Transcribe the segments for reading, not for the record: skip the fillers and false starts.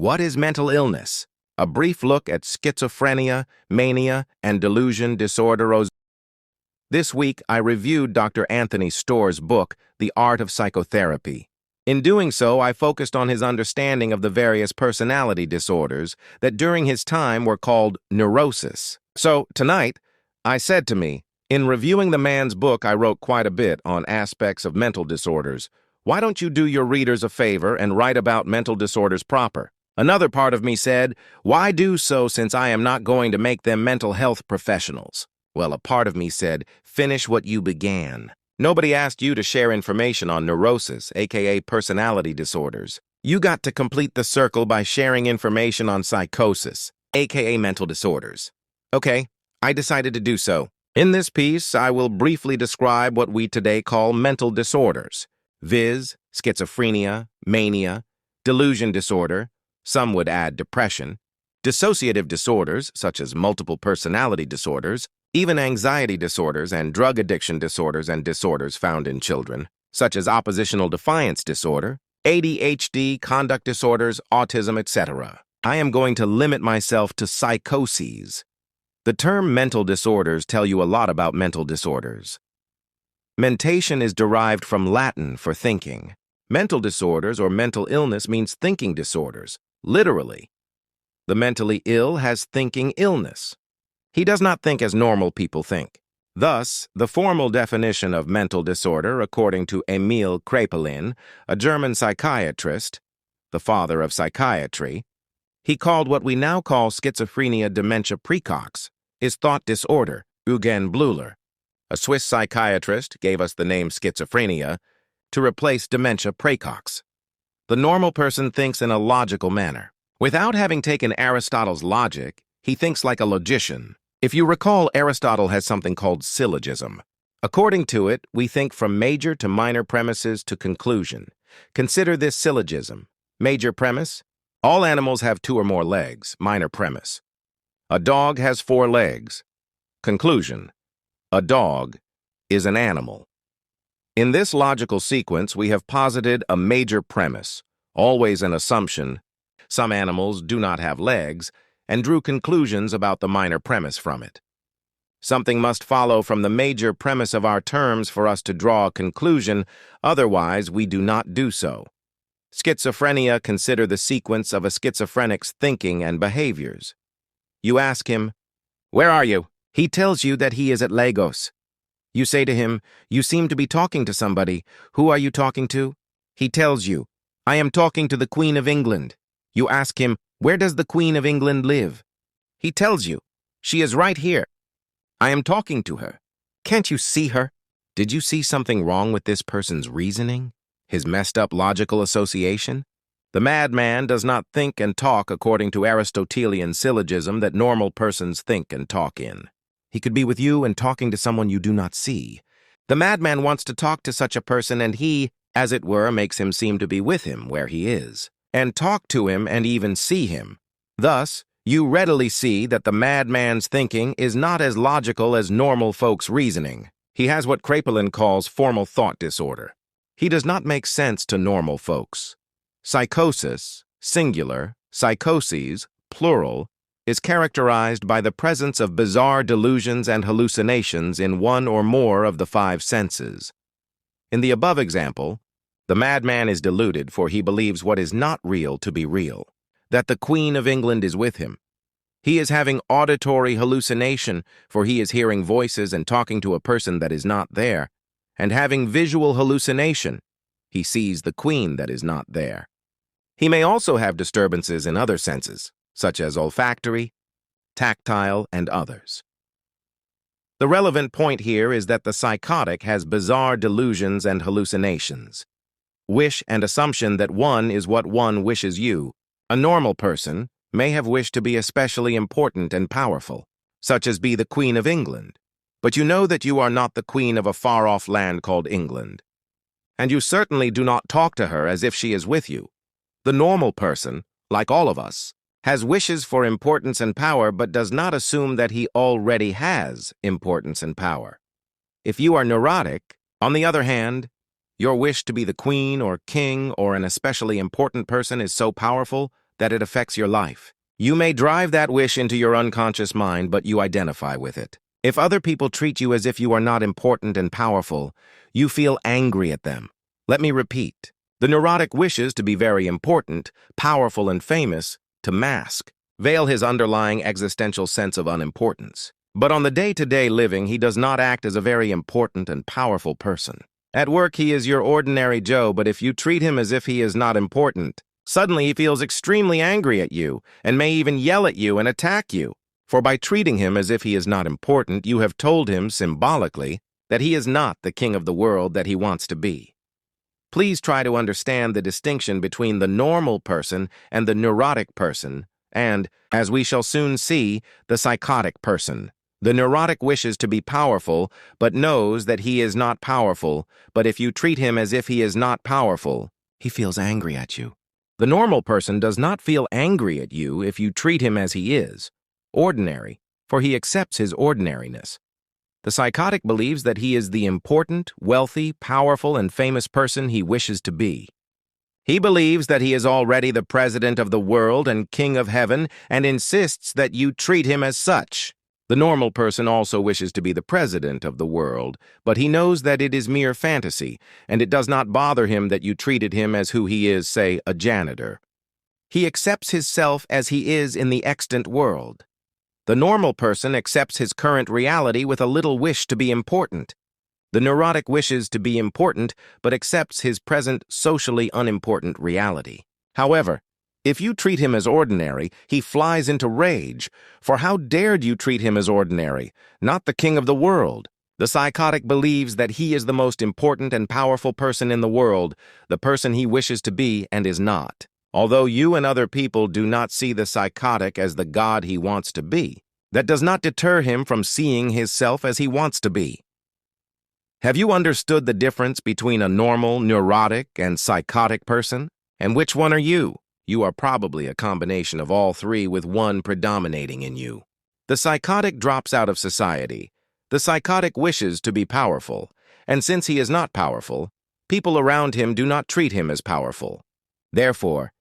What is mental illness? A brief look at schizophrenia, mania, and delusion disorder. This week, I reviewed Dr. Anthony Storr's book, The Art of Psychotherapy. In doing so, I focused on his understanding of the various personality disorders that during his time were called neurosis. So, tonight, I said to me, in reviewing the man's book, I wrote quite a bit on aspects of mental disorders. Why don't you do your readers a favor and write about mental disorders proper? Another part of me said, why do so since I am not going to make them mental health professionals? Well, a part of me said, finish what you began. Nobody asked you to share information on neurosis, aka personality disorders. You got to complete the circle by sharing information on psychosis, aka mental disorders. Okay, I decided to do so. In this piece, I will briefly describe what we today call mental disorders, viz., schizophrenia, mania, delusion disorder, some would add depression, dissociative disorders such as multiple personality disorders, even anxiety disorders and drug addiction disorders and disorders found in children, such as oppositional defiance disorder, ADHD, conduct disorders, autism, etc. I am going to limit myself to psychoses. The term mental disorders tell you a lot about mental disorders. Mentation is derived from Latin for thinking. Mental disorders or mental illness means thinking disorders, literally. The mentally ill has thinking illness. He does not think as normal people think. Thus, the formal definition of mental disorder, according to Emil Kraepelin, a German psychiatrist, the father of psychiatry, he called what we now call schizophrenia dementia praecox, is thought disorder, Eugen Bleuler. A Swiss psychiatrist gave us the name schizophrenia to replace dementia praecox. The normal person thinks in a logical manner. Without having taken Aristotle's logic, he thinks like a logician. If you recall, Aristotle has something called syllogism. According to it, we think from major to minor premises to conclusion. Consider this syllogism. Major premise: all animals have 2 or more legs. Minor premise: a dog has 4 legs. Conclusion: a dog is an animal. In this logical sequence, we have posited a major premise, always an assumption. Some animals do not have legs, and drew conclusions about the minor premise from it. Something must follow from the major premise of our terms for us to draw a conclusion, otherwise we do not do so. Schizophrenia consider the sequence of a schizophrenic's thinking and behaviors. You ask him, "Where are you?" He tells you that he is at Lagos. You say to him, "You seem to be talking to somebody. Who are you talking to?" He tells you, "I am talking to the Queen of England." You ask him, "Where does the Queen of England live?" He tells you, "She is right here. I am talking to her. Can't you see her?" Did you see something wrong with this person's reasoning? His messed up logical association? The madman does not think and talk according to Aristotelian syllogism that normal persons think and talk in. He could be with you and talking to someone you do not see. The madman wants to talk to such a person, and he, as it were, makes him seem to be with him where he is, and talk to him and even see him. Thus, you readily see that the madman's thinking is not as logical as normal folks' reasoning. He has what Kraepelin calls formal thought disorder. He does not make sense to normal folks. Psychosis, singular, psychoses, plural, is characterized by the presence of bizarre delusions and hallucinations in one or more of the 5 senses. In the above example, the madman is deluded, for he believes what is not real to be real, that the Queen of England is with him. He is having auditory hallucination, for he is hearing voices and talking to a person that is not there, and having visual hallucination. He sees the Queen that is not there. He may also have disturbances in other senses, such as olfactory, tactile, and others. The relevant point here is that the psychotic has bizarre delusions and hallucinations. Wish and assumption that one is what one wishes you. A normal person may have wished to be especially important and powerful, such as be the Queen of England, but you know that you are not the queen of a far-off land called England. And you certainly do not talk to her as if she is with you. The normal person, like all of us, has wishes for importance and power, but does not assume that he already has importance and power. If you are neurotic, on the other hand, your wish to be the queen or king or an especially important person is so powerful that it affects your life. You may drive that wish into your unconscious mind, but you identify with it. If other people treat you as if you are not important and powerful, you feel angry at them. Let me repeat. The neurotic wishes to be very important, powerful, and famous, to mask, veil his underlying existential sense of unimportance. But on the day-to-day living, he does not act as a very important and powerful person. At work, he is your ordinary Joe, but if you treat him as if he is not important, suddenly he feels extremely angry at you and may even yell at you and attack you. For by treating him as if he is not important, you have told him, symbolically, that he is not the king of the world that he wants to be. Please try to understand the distinction between the normal person and the neurotic person, and, as we shall soon see, the psychotic person. The neurotic wishes to be powerful, but knows that he is not powerful, but if you treat him as if he is not powerful, he feels angry at you. The normal person does not feel angry at you if you treat him as he is, ordinary, for he accepts his ordinariness. The psychotic believes that he is the important, wealthy, powerful, and famous person he wishes to be. He believes that he is already the president of the world and king of heaven and insists that you treat him as such. The normal person also wishes to be the president of the world, but he knows that it is mere fantasy, and it does not bother him that you treated him as who he is, say, a janitor. He accepts himself as he is in the extant world. The normal person accepts his current reality with a little wish to be important. The neurotic wishes to be important, but accepts his present socially unimportant reality. However, if you treat him as ordinary, he flies into rage. For how dared you treat him as ordinary, not the king of the world? The psychotic believes that he is the most important and powerful person in the world, the person he wishes to be and is not. Although you and other people do not see the psychotic as the god he wants to be, that does not deter him from seeing himself as he wants to be. Have you understood the difference between a normal, neurotic, and psychotic person? And which one are you? You are probably a combination of all three with one predominating in you. The psychotic drops out of society. The psychotic wishes to be powerful, and since he is not powerful, people around him do not treat him as powerful. Therefore,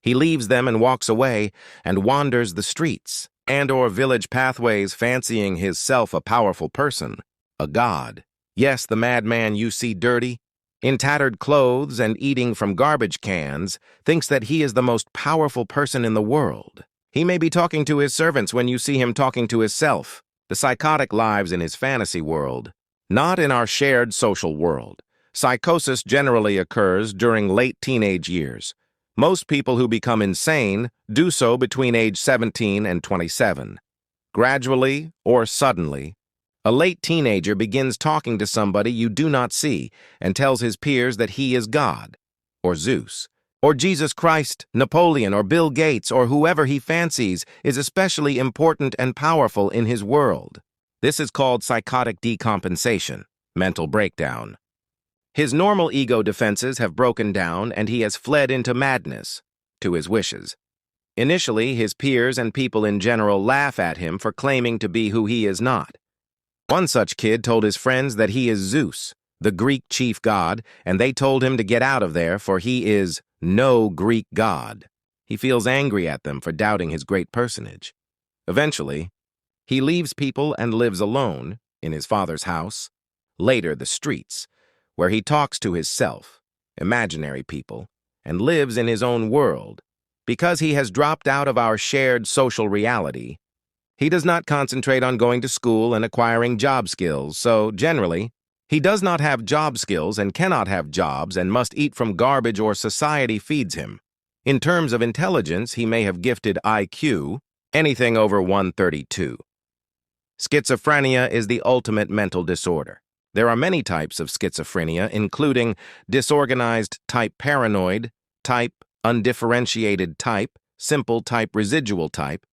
he leaves them and walks away and wanders the streets and/or village pathways fancying himself a powerful person, a god. Yes, the madman you see dirty, in tattered clothes and eating from garbage cans, thinks that he is the most powerful person in the world. He may be talking to his servants when you see him talking to himself. The psychotic lives in his fantasy world, not in our shared social world. Psychosis generally occurs during late teenage years. Most people who become insane do so between age 17 and 27. Gradually or suddenly, a late teenager begins talking to somebody you do not see and tells his peers that he is God, or Zeus, or Jesus Christ, Napoleon, or Bill Gates, or whoever he fancies is especially important and powerful in his world. This is called psychotic decompensation, mental breakdown. His normal ego defenses have broken down and he has fled into madness, to his wishes. Initially, his peers and people in general laugh at him for claiming to be who he is not. One such kid told his friends that he is Zeus, the Greek chief god, and they told him to get out of there for he is no Greek god. He feels angry at them for doubting his great personage. Eventually, he leaves people and lives alone in his father's house, later the streets, where he talks to himself, imaginary people, and lives in his own world. Because he has dropped out of our shared social reality, he does not concentrate on going to school and acquiring job skills, so generally, he does not have job skills and cannot have jobs and must eat from garbage or society feeds him. In terms of intelligence, he may have gifted IQ, anything over 132. Schizophrenia is the ultimate mental disorder. There are many types of schizophrenia, including disorganized type paranoid, type undifferentiated type, simple type residual type,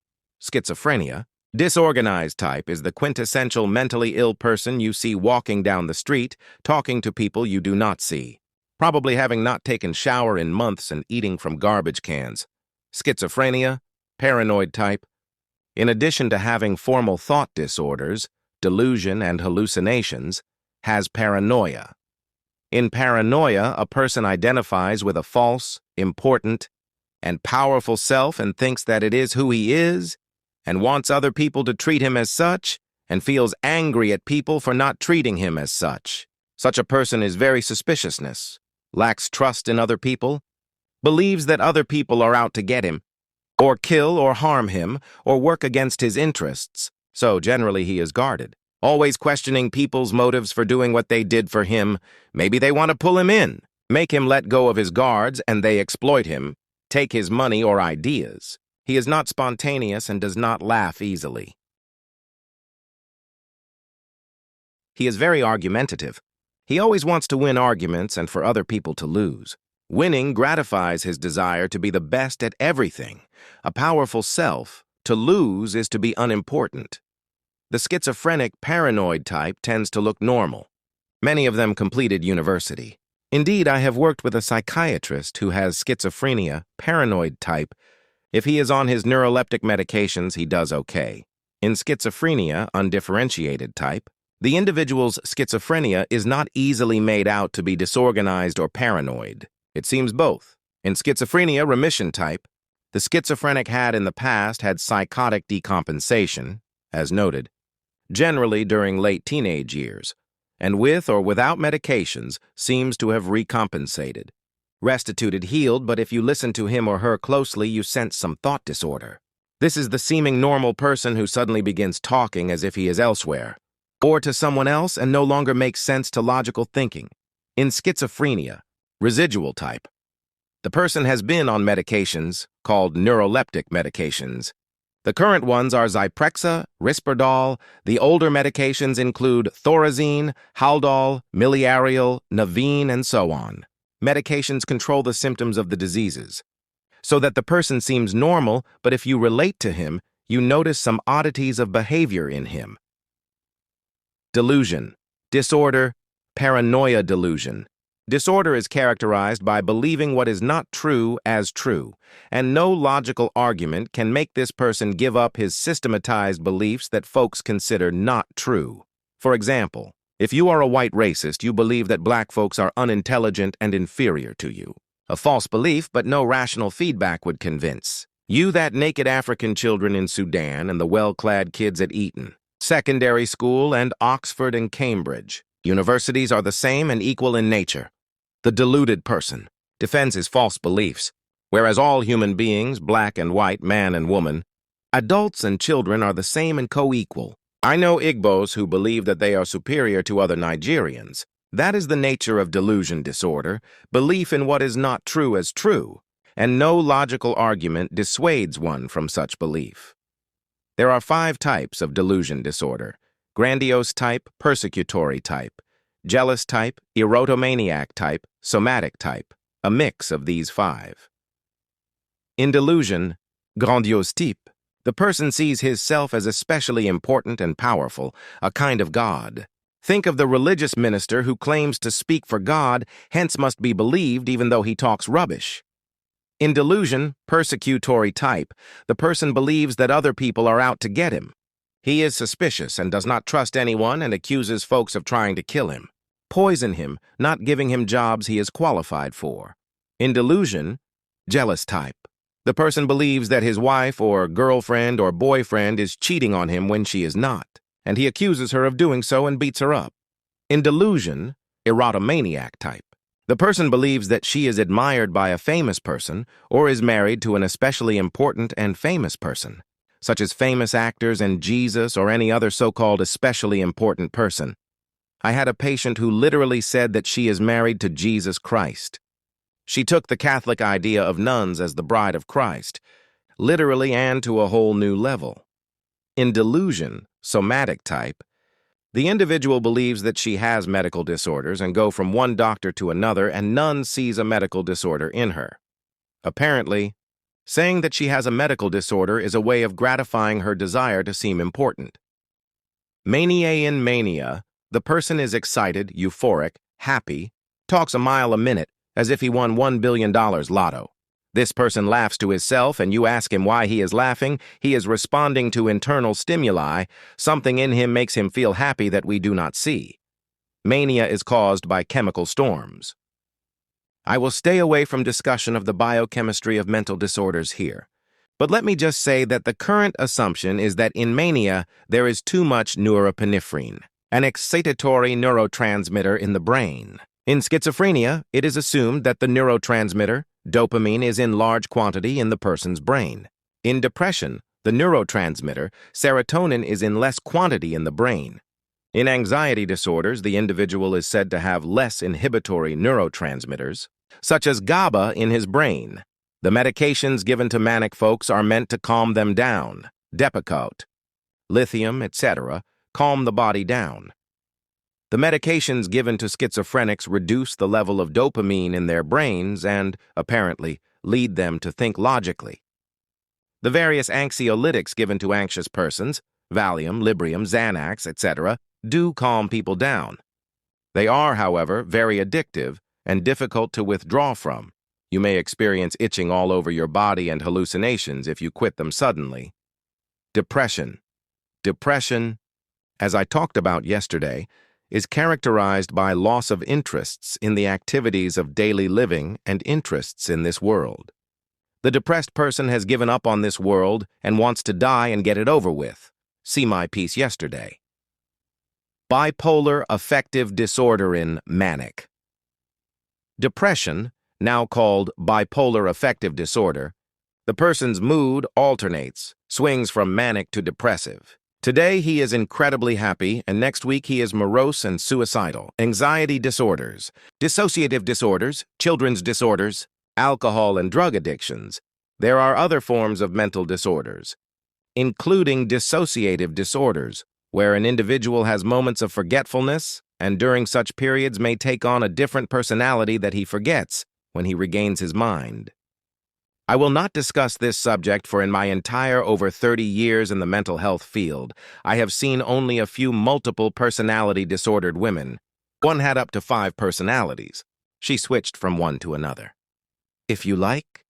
schizophrenia. Disorganized type is the quintessential mentally ill person you see walking down the street, talking to people you do not see, probably having not taken shower in months and eating from garbage cans. Schizophrenia, paranoid type. In addition to having formal thought disorders, delusion, and hallucinations, has paranoia. In paranoia, a person identifies with a false, important, and powerful self and thinks that it is who he is, and wants other people to treat him as such, and feels angry at people for not treating him as such. Such a person is very suspiciousness, lacks trust in other people, believes that other people are out to get him, or kill or harm him, or work against his interests, so generally he is guarded, always questioning people's motives for doing what they did for him. Maybe they want to pull him in, make him let go of his guards, and they exploit him, take his money or ideas. He is not spontaneous and does not laugh easily. He is very argumentative. He always wants to win arguments and for other people to lose. Winning gratifies his desire to be the best at everything. A powerful self, to lose is to be unimportant. The schizophrenic paranoid type tends to look normal. Many of them completed university. Indeed, I have worked with a psychiatrist who has schizophrenia, paranoid type. If he is on his neuroleptic medications, he does okay. In schizophrenia, undifferentiated type, the individual's schizophrenia is not easily made out to be disorganized or paranoid. It seems both. In schizophrenia remission type, the schizophrenic had in the past had psychotic decompensation, as noted, generally during late teenage years, and with or without medications seems to have recompensated. Restituted healed, but if you listen to him or her closely, you sense some thought disorder. This is the seeming normal person who suddenly begins talking as if he is elsewhere, or to someone else and no longer makes sense to logical thinking. In schizophrenia, residual type, the person has been on medications called neuroleptic medications. The current ones are Zyprexa, Risperdal. The older medications include Thorazine, Haldol, Miliarial, Naveen, and so on. Medications control the symptoms of the diseases, so that the person seems normal, but if you relate to him, you notice some oddities of behavior in him. Delusion, disorder, paranoia delusion. Disorder is characterized by believing what is not true as true, and no logical argument can make this person give up his systematized beliefs that folks consider not true. For example, if you are a white racist, you believe that black folks are unintelligent and inferior to you. A false belief, but no rational feedback would convince. You that naked African children in Sudan and the well-clad kids at Eton, secondary school, and Oxford and Cambridge. Universities are the same and equal in nature. The deluded person defends his false beliefs, whereas all human beings, black and white, man and woman, adults and children are the same and co-equal. I know Igbos who believe that they are superior to other Nigerians. That is the nature of delusion disorder, belief in what is not true as true, and no logical argument dissuades one from such belief. There are 5 types of delusion disorder: grandiose type, persecutory type, jealous type, erotomaniac type, somatic type, a mix of these 5. In delusion, grandiose type, the person sees his self as especially important and powerful, a kind of God. Think of the religious minister who claims to speak for God, hence must be believed even though he talks rubbish. In delusion, persecutory type, the person believes that other people are out to get him. He is suspicious and does not trust anyone and accuses folks of trying to kill him, poison him, not giving him jobs he is qualified for. In delusion, jealous type, the person believes that his wife or girlfriend or boyfriend is cheating on him when she is not, and he accuses her of doing so and beats her up. In delusion, erotomaniac type, the person believes that she is admired by a famous person or is married to an especially important and famous person, such as famous actors and Jesus or any other so-called especially important person. I had a patient who literally said that she is married to Jesus Christ. She took the Catholic idea of nuns as the bride of Christ, literally and to a whole new level. In delusion, somatic type, the individual believes that she has medical disorders and go from one doctor to another and none sees a medical disorder in her. Apparently, saying that she has a medical disorder is a way of gratifying her desire to seem important. Maniaean mania, the person is excited, euphoric, happy, talks a mile a minute as if he won $1 billion lotto. This person laughs to himself and you ask him why he is laughing. He is responding to internal stimuli. Something in him makes him feel happy that we do not see. Mania is caused by chemical storms. I will stay away from discussion of the biochemistry of mental disorders here. But let me just say that the current assumption is that in mania there is too much norepinephrine, an excitatory neurotransmitter in the brain. In schizophrenia, it is assumed that the neurotransmitter, dopamine, is in large quantity in the person's brain. In depression, the neurotransmitter, serotonin, is in less quantity in the brain. In anxiety disorders, the individual is said to have less inhibitory neurotransmitters, such as GABA, in his brain. The medications given to manic folks are meant to calm them down. Depakote, lithium, etc., calm the body down. The medications given to schizophrenics reduce the level of dopamine in their brains and, apparently, lead them to think logically. The various anxiolytics given to anxious persons, Valium, Librium, Xanax, etc., do calm people down. They are, however, very addictive and difficult to withdraw from. You may experience itching all over your body and hallucinations if you quit them suddenly. Depression. Depression, as I talked about yesterday, is characterized by loss of interests in the activities of daily living and interests in this world. The depressed person has given up on this world and wants to die and get it over with. See my piece yesterday. Bipolar affective disorder in manic. Depression, now called bipolar affective disorder, the person's mood alternates, swings from manic to depressive. Today he is incredibly happy, and next week he is morose and suicidal. Anxiety disorders, dissociative disorders, children's disorders, alcohol and drug addictions. There are other forms of mental disorders, including dissociative disorders, where an individual has moments of forgetfulness and during such periods may take on a different personality that he forgets when he regains his mind. I will not discuss this subject, for in my entire over 30 years in the mental health field, I have seen only a few multiple personality disordered women. One had up to 5 personalities. She switched from one to another. If you like,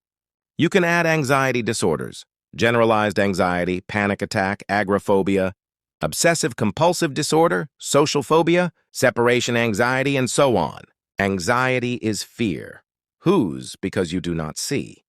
you can add anxiety disorders, generalized anxiety, panic attack, agoraphobia, obsessive-compulsive disorder, social phobia, separation anxiety, and so on. Anxiety is fear. Whose? Because you do not see.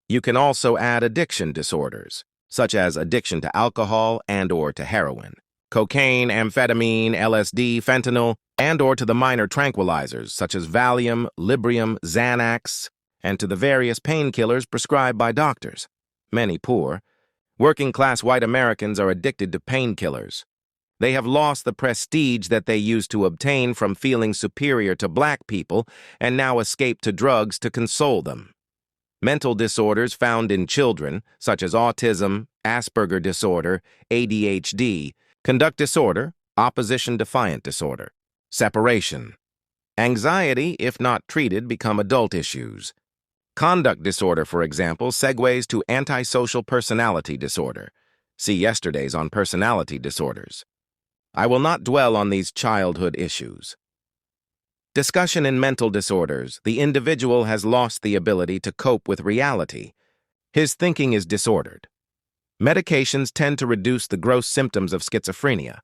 You can also add addiction disorders, such as addiction to alcohol and/or to heroin, cocaine, amphetamine, LSD, fentanyl, and/or to the minor tranquilizers, such as Valium, Librium, Xanax, and to the various painkillers prescribed by doctors. Many poor, working-class white Americans are addicted to painkillers. They have lost the prestige that they used to obtain from feeling superior to black people and now escape to drugs to console them. Mental disorders found in children, such as autism, Asperger disorder, ADHD, conduct disorder, opposition-defiant disorder, separation. Anxiety, if not treated, become adult issues. Conduct disorder, for example, segues to antisocial personality disorder. See yesterday's on personality disorders. I will not dwell on these childhood issues. Discussion in mental disorders, the individual has lost the ability to cope with reality. His thinking is disordered. Medications tend to reduce the gross symptoms of schizophrenia,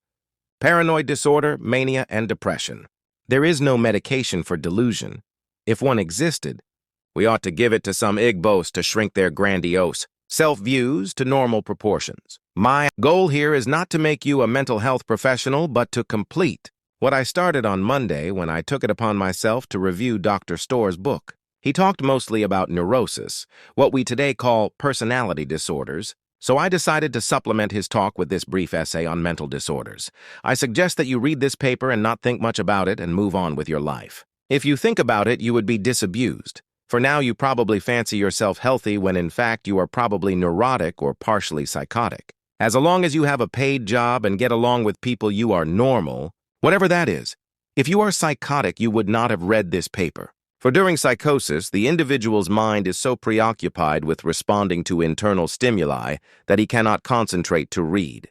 paranoid disorder, mania, and depression. There is no medication for delusion. If one existed, we ought to give it to some Igbos to shrink their grandiose self-views to normal proportions. My goal here is not to make you a mental health professional, but to complete what I started on Monday when I took it upon myself to review Dr. Storr's book. He talked mostly about neurosis, what we today call personality disorders, so I decided to supplement his talk with this brief essay on mental disorders. I suggest that you read this paper and not think much about it and move on with your life. If you think about it, you would be disabused. For now, you probably fancy yourself healthy when in fact you are probably neurotic or partially psychotic. As long as you have a paid job and get along with people, you are normal, whatever that is. If you are psychotic, you would not have read this paper. For during psychosis, the individual's mind is so preoccupied with responding to internal stimuli that he cannot concentrate to read.